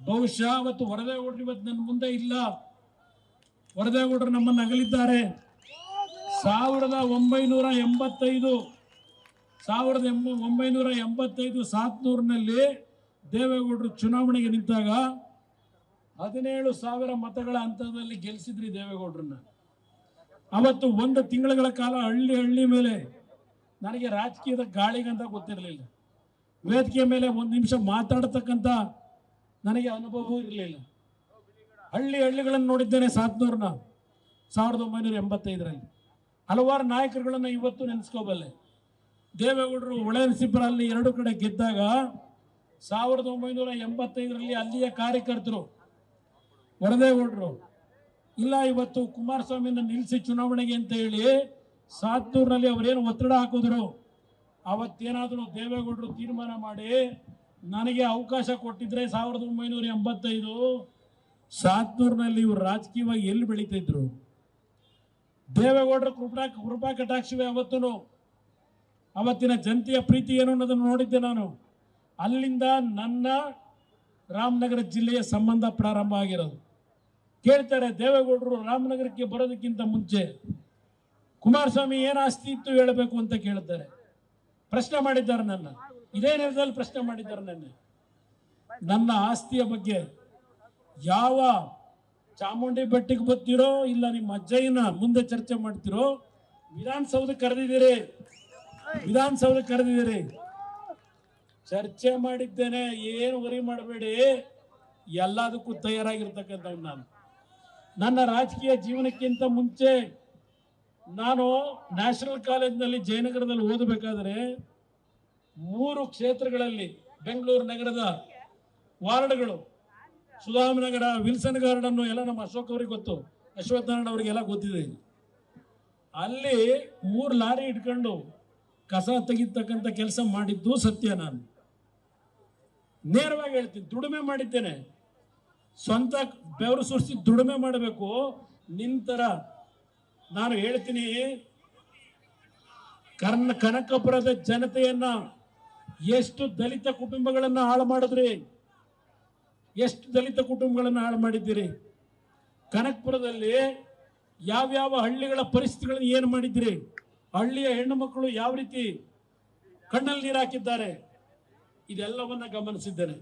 ಬಹುಶಃ ಅವತ್ತು ವರದೇಗೌಡರು ಇವತ್ತು ನನ್ನ ಮುಂದೆ ಇಲ್ಲ. ವರದೇಗೌಡರು ನಮ್ಮನ್ನು ಅಗಲಿದ್ದಾರೆ. 1985 700ನಲ್ಲಿ ದೇವೇಗೌಡರು ಚುನಾವಣೆಗೆ ನಿಂತಾಗ 17,000 ಮತಗಳ ಅಂತರದಲ್ಲಿ ಗೆಲ್ಲಿಸಿದ್ರಿ ದೇವೇಗೌಡರನ್ನ. ಅವತ್ತು 1 ತಿಂಗಳ ಕಾಲ ಹಳ್ಳಿ ಮೇಲೆ ನನಗೆ ರಾಜಕೀಯದ ಗಾಳಿಗಂತ ಗೊತ್ತಿರಲಿಲ್ಲ. ವೇದಿಕೆ ಮೇಲೆ 1 ನಿಮಿಷ ಮಾತಾಡತಕ್ಕಂಥ ನನಗೆ ಅನುಭವವೂ ಇರಲಿಲ್ಲ. ಹಳ್ಳಿಗಳನ್ನು ನೋಡಿದ್ದೇನೆ 1985ರಲ್ಲಿ. ಹಲವಾರು ನಾಯಕರುಗಳನ್ನು ಇವತ್ತು ನೆನೆಸ್ಕೋಬಲ್ಲೆ. ದೇವೇಗೌಡರು ಹೊಳೆನರಸೀಪುರಲ್ಲಿ 2 ಕಡೆ ಗೆದ್ದಾಗ 1985ರಲ್ಲಿ ಅಲ್ಲಿಯ ಕಾರ್ಯಕರ್ತರು ವರದೇಗೌಡರು ಇಲ್ಲ ಇವತ್ತು ಕುಮಾರಸ್ವಾಮಿಯನ್ನು ನಿಲ್ಲಿಸಿ ಚುನಾವಣೆಗೆ ಅಂತ ಹೇಳಿ ಸಾತ್ನೂರಿನಲ್ಲಿ ಅವರೇನು ಒತ್ತಡ ಹಾಕಿದ್ರು. ಅವತ್ತೇನಾದರೂ ದೇವೇಗೌಡರು ತೀರ್ಮಾನ ಮಾಡಿ ನನಗೆ ಅವಕಾಶ ಕೊಟ್ಟಿದ್ರೆ 1985 ಸಾತ್ನೂರಿನಲ್ಲಿ ಇವರು ರಾಜಕೀಯವಾಗಿ ಎಲ್ಲಿ ಬೆಳೀತಿದ್ರು? ದೇವೇಗೌಡರ ಕೃಪಾ ಕಟಾಕ್ಷವೇ ಅವತ್ತು. ಅವತ್ತಿನ ಜನತೆಯ ಪ್ರೀತಿ ಏನು ಅನ್ನೋದನ್ನು ನೋಡಿದ್ದೆ ನಾನು. ಅಲ್ಲಿಂದ ನನ್ನ ರಾಮನಗರ ಜಿಲ್ಲೆಯ ಸಂಬಂಧ ಪ್ರಾರಂಭ ಆಗಿರೋದು. ಕೇಳ್ತಾರೆ ದೇವೇಗೌಡರು ರಾಮನಗರಕ್ಕೆ ಬರೋದಕ್ಕಿಂತ ಮುಂಚೆ ಕುಮಾರಸ್ವಾಮಿ ಏನು ಆಸ್ತಿ ಇತ್ತು ಹೇಳಬೇಕು ಅಂತ ಕೇಳ್ತಾರೆ. ಪ್ರಶ್ನೆ ಮಾಡಿದ್ದಾರೆ ನನ್ನ, ಇದೇ ನೆಲದಲ್ಲಿ ಪ್ರಶ್ನೆ ಮಾಡಿದ್ದಾರೆ ನನ್ನ ಆಸ್ತಿಯ ಬಗ್ಗೆ. ಯಾವ ಚಾಮುಂಡಿ ಬೆಟ್ಟಕ್ಕೆ ಬರ್ತೀರೋ ಇಲ್ಲ ನಿಮ್ಮ ಅಜ್ಜಯ್ಯನ ಮುಂದೆ ಚರ್ಚೆ ಮಾಡ್ತಿರೋ, ವಿಧಾನಸೌಧಕ್ಕೆ ಕರೆದಿದ್ದೀರಿ, ಚರ್ಚೆ ಮಾಡಿದ್ದೇನೆ. ಏನು ವರಿ ಮಾಡಬೇಡಿ, ಎಲ್ಲದಕ್ಕೂ ತಯಾರಾಗಿರ್ತಕ್ಕಂಥವ್ನು ನಾನು. ನನ್ನ ರಾಜಕೀಯ ಜೀವನಕ್ಕಿಂತ ಮುಂಚೆ ನಾನು ನ್ಯಾಷನಲ್ ಕಾಲೇಜ್ನಲ್ಲಿ ಜಯನಗರದಲ್ಲಿ ಓದಬೇಕಾದ್ರೆ 3 ಕ್ಷೇತ್ರಗಳಲ್ಲಿ ಬೆಂಗಳೂರು ನಗರದ ವಾರ್ಡ್ಗಳು, ಸುಧಾಮನಗರ, ವಿಲ್ಸನ್ ಗಾರ್ಡನ್ನು ಎಲ್ಲ ನಮ್ಮ ಅಶೋಕ್ ಅವರಿಗೆ ಗೊತ್ತು, ಅಶ್ವತ್ಥನಾರಾಯಣ ಅವರಿಗೆಲ್ಲ ಗೊತ್ತಿದೆ. ಅಲ್ಲಿ 3 ಲಾರಿ ಇಟ್ಕೊಂಡು ಕಸ ತೆಗಿತಕ್ಕಂಥ ಕೆಲಸ ಮಾಡಿದ್ದು ಸತ್ಯ. ನಾನು ನೇರವಾಗಿ ಹೇಳ್ತೀನಿ, ದುಡಿಮೆ ಮಾಡಿದ್ದೇನೆ. ಸ್ವಂತ ಬೆವರು ಸುರಿಸಿ ದುಡಿಮೆ ಮಾಡಬೇಕು. ನಿಂತರ ನಾನು ಹೇಳ್ತೀನಿ, ಕನಕಪುರದ ಜನತೆಯನ್ನ ಎಷ್ಟು ದಲಿತ ಕುಟುಂಬಗಳನ್ನ ಹಾಳು ಮಾಡಿದ್ರಿ, ಎಷ್ಟು ದಲಿತ ಕುಟುಂಬಗಳನ್ನ ಹಾಳು ಮಾಡಿದ್ದೀರಿ. ಕನಕಪುರದಲ್ಲಿ ಯಾವ್ಯಾವ ಹಳ್ಳಿಗಳ ಪರಿಸ್ಥಿತಿಗಳನ್ನು ಏನು ಮಾಡಿದ್ರಿ, ಹಳ್ಳಿಯ ಹೆಣ್ಣು ಮಕ್ಕಳು ಯಾವ ರೀತಿ ಕಣ್ಣಲ್ಲಿ ನೀರು ಹಾಕಿದ್ದಾರೆ, ಇದೆಲ್ಲವನ್ನ ಗಮನಿಸಿದ್ದೇನೆ.